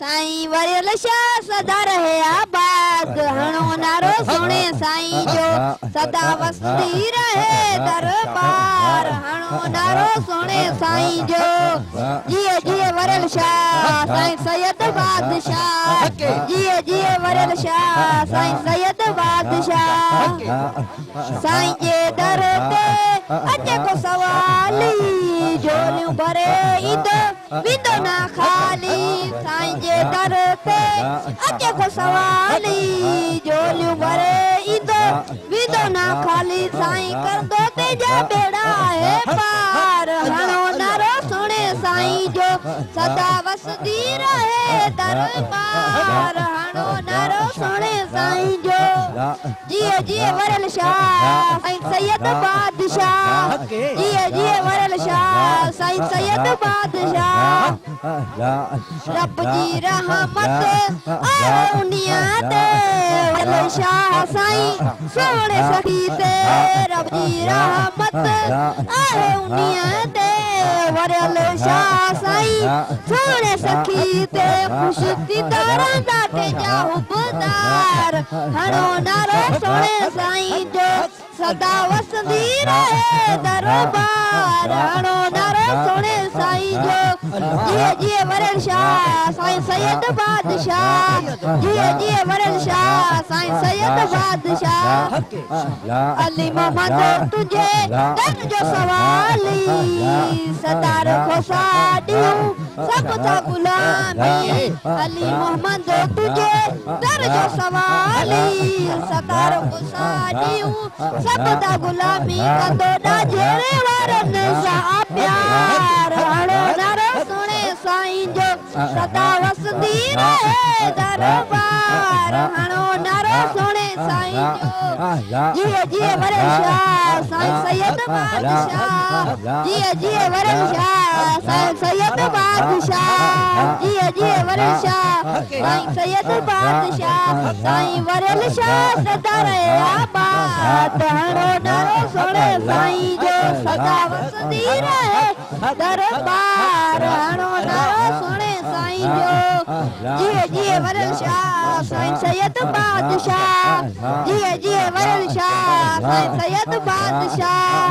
साईं वरियल शाह सदा रहे आबाद हणो नारो सुणे साईं जो सदा वसदी रहे दरबार हणो नारो सुणे साईं जो जिए जिए वरियल शाह साईं सैयद बादशाह जिए जिए वरियल शाह साईं सैयद बादशाह साईं जे दर ते अचे को सवाली जोलियूं भरे ईंदो विंदो ना खाली साईं जे दर ते अचे को सवाली जोलियूं भरे ईंदो विंदो ना खाली साईं करदो तेजा बेड़ा है पार हणो नारो सुणे साईं जो सदा वसदी रहे दरबार हणो नारो सुणे साईं जो जिए जिए वरियल शाह साईं सैयद बादशाह जिए जिए वरियल शाह साईं सैयद बादशाह रब जी रहमत आहे उनिया ते वरियल शाह साईं सोणे सखी ते रब जी रहमत आहे उनिया ते वरियल शाह साईं सोणे सखी ते खुश थी दरंदा ते जा हुबदार हणो नारो सुणे साईं जो सदा वसदी रहे दरबार हणो नारो सुणे साईं जो जिए जिए वरियल शाह साईं सैयद बादशाह जिए जिए वरियल शाह साईं सैयद बादशाह अली मोहम्मद तुझे दर जो सवाली सदा रखो साडियूं सब था गुलामी अली मोहम्मद तुझे दर जो सवाली सदा रखो साडियूं सब था गुलामी कंदो डाजेरे वारन सा प्यार हणो नारो सुणे साईं जो सदा वसदी रहे दरबार हणो नारो सुणे साईं जो जिए जिए वरियल शाह साईं सैयद बादशाह जिए जिए वरियल शाह साईं सैयद बादशाह जिए जिए वरियल शाह साईं सैयद बादशाह साईं वरियल शाह सदा रहे आबाद हणो नारो सुणे साईं जो सदा वसदी रहे दरबार हणो नारो सुणे साईं जो जिए जिए वरियल शाह साईं सैयद बादशाह जिए जिए वरियल शाह साईं सैयद बादशाह